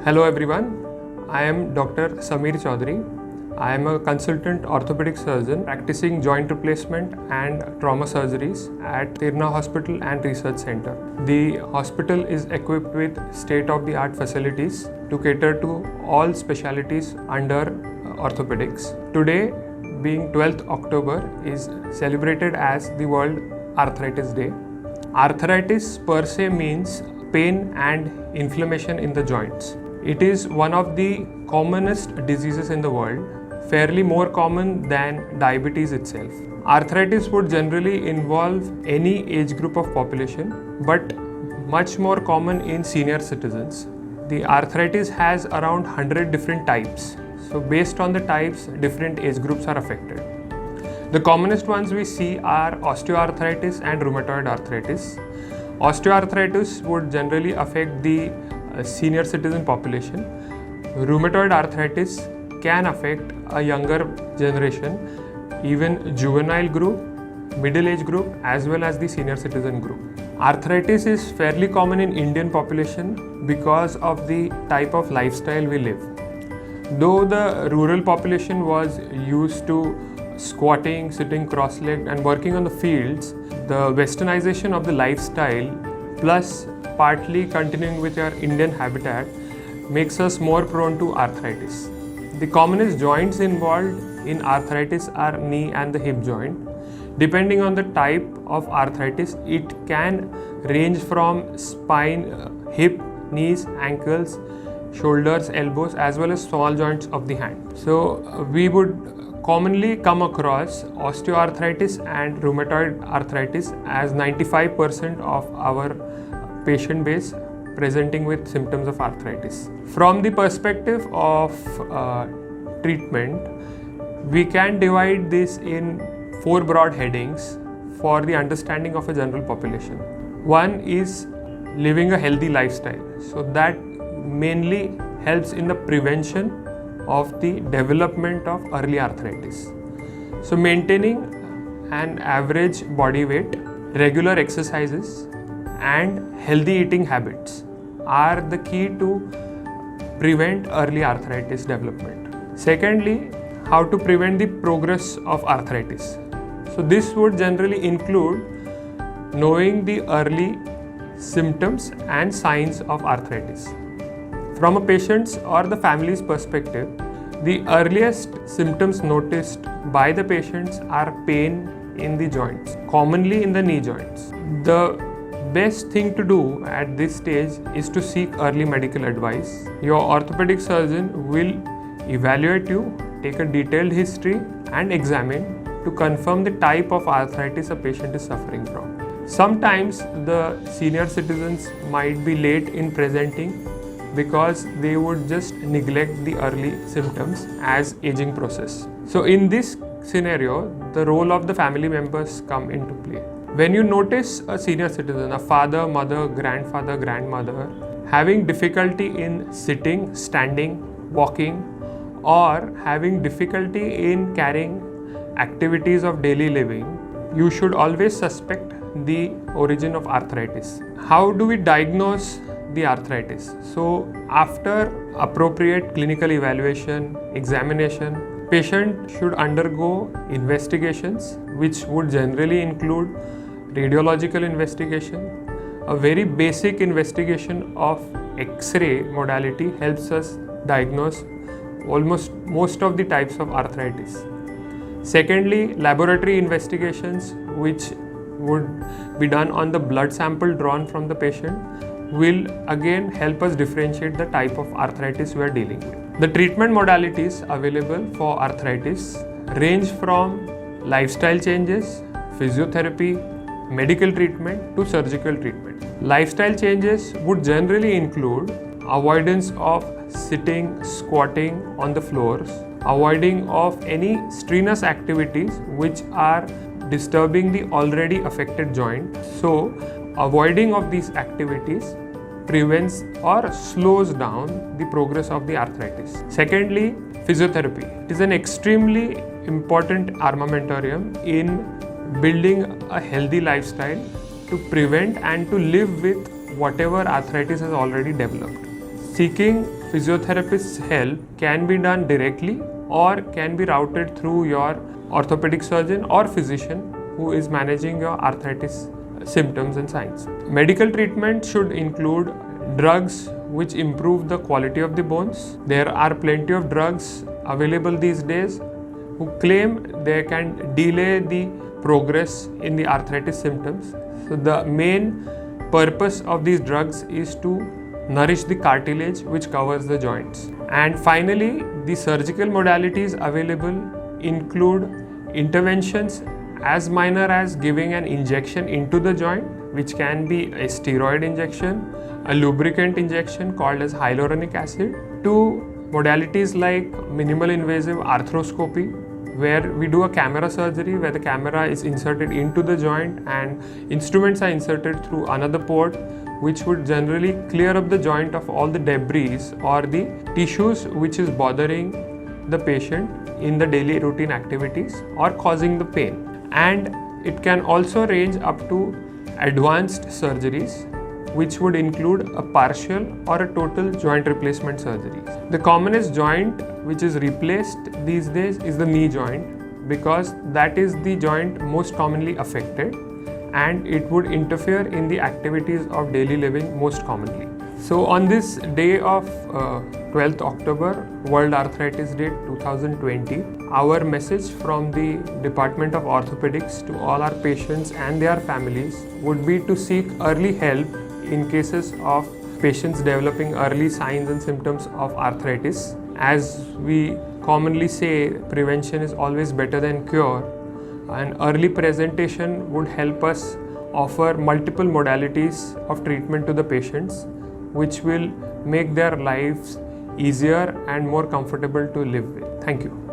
Hello everyone, I am Dr. Sameer Chaudhary. I am a consultant orthopedic surgeon practicing joint replacement and trauma surgeries at Tirna Hospital and Research Center. The hospital is equipped with state-of-the-art facilities to cater to all specialties under orthopedics. Today, being 12th October, is celebrated as the World Arthritis Day. Arthritis per se means pain and inflammation in the joints. It is one of the commonest diseases in the world, fairly more common than diabetes itself. Arthritis would generally involve any age group of population, but much more common in senior citizens. The arthritis has around 100 different types. So based on the types, different age groups are affected. The commonest ones we see are osteoarthritis and rheumatoid arthritis. Osteoarthritis would generally affect the senior citizen population. Rheumatoid arthritis can affect a younger generation, even juvenile group, middle age group, as well as the senior citizen group. Arthritis is fairly common in Indian population because of the type of lifestyle we live. Though the rural population was used to squatting, sitting cross-legged and working on the fields, the westernization of the lifestyle plus partly continuing with our Indian habitat makes us more prone to arthritis. The commonest joints involved in arthritis are knee and the hip joint. Depending on the type of arthritis, it can range from spine, hip, knees, ankles, shoulders, elbows, as well as small joints of the hand. So we would commonly come across osteoarthritis and rheumatoid arthritis as 95% of our patient base presenting with symptoms of arthritis. From the perspective of treatment, we can divide this in 4 broad headings for the understanding of a general population. One is living a healthy lifestyle. So that mainly helps in the prevention of the development of early arthritis. So maintaining an average body weight, regular exercises, and healthy eating habits are the key to prevent early arthritis development. Secondly, how to prevent the progress of arthritis. So this would generally include knowing the early symptoms and signs of arthritis. From a patient's or the family's perspective, the earliest symptoms noticed by the patients are pain in the joints, commonly in the knee joints. The best thing to do at this stage is to seek early medical advice. Your orthopedic surgeon will evaluate you, take a detailed history and examine to confirm the type of arthritis a patient is suffering from. Sometimes the senior citizens might be late in presenting because they would just neglect the early symptoms as aging process. So in this scenario, the role of the family members come into play. When you notice a senior citizen, a father, mother, grandfather, grandmother, having difficulty in sitting, standing, walking, or having difficulty in carrying activities of daily living, you should always suspect the origin of arthritis. How do we diagnose the arthritis? So after appropriate clinical evaluation, examination, patient should undergo investigations which would generally include radiological investigation. A very basic investigation of X-ray modality helps us diagnose almost most of the types of arthritis. Secondly, laboratory investigations which would be done on the blood sample drawn from the patient will again help us differentiate the type of arthritis we are dealing with. The treatment modalities available for arthritis range from lifestyle changes, physiotherapy, medical treatment to surgical treatment. Lifestyle changes would generally include avoidance of sitting, squatting on the floors, avoiding of any strenuous activities which are disturbing the already affected joint. So avoiding of these activities prevents or slows down the progress of the arthritis. Secondly, physiotherapy. It is an extremely important armamentarium in building a healthy lifestyle to prevent and to live with whatever arthritis has already developed. Seeking physiotherapist's help can be done directly or can be routed through your orthopedic surgeon or physician who is managing your arthritis symptoms and signs. Medical treatment should include drugs which improve the quality of the bones. There are plenty of drugs available these days who claim they can delay the progress in the arthritis symptoms. So the main purpose of these drugs is to nourish the cartilage which covers the joints. And finally, the surgical modalities available include interventions as minor as giving an injection into the joint, which can be a steroid injection, a lubricant injection called as hyaluronic acid, to modalities like minimal invasive arthroscopy, where we do a camera surgery where the camera is inserted into the joint and instruments are inserted through another port, which would generally clear up the joint of all the debris or the tissues which is bothering the patient in the daily routine activities or causing the pain. And it can also range up to advanced surgeries, which would include a partial or a total joint replacement surgery. The commonest joint which is replaced these days is the knee joint, because that is the joint most commonly affected and it would interfere in the activities of daily living most commonly. So on this day of 12th October, World Arthritis Day 2020, our message from the Department of Orthopedics to all our patients and their families would be to seek early help in cases of patients developing early signs and symptoms of arthritis. As we commonly say, prevention is always better than cure. An early presentation would help us offer multiple modalities of treatment to the patients, which will make their lives easier and more comfortable to live with. Thank you.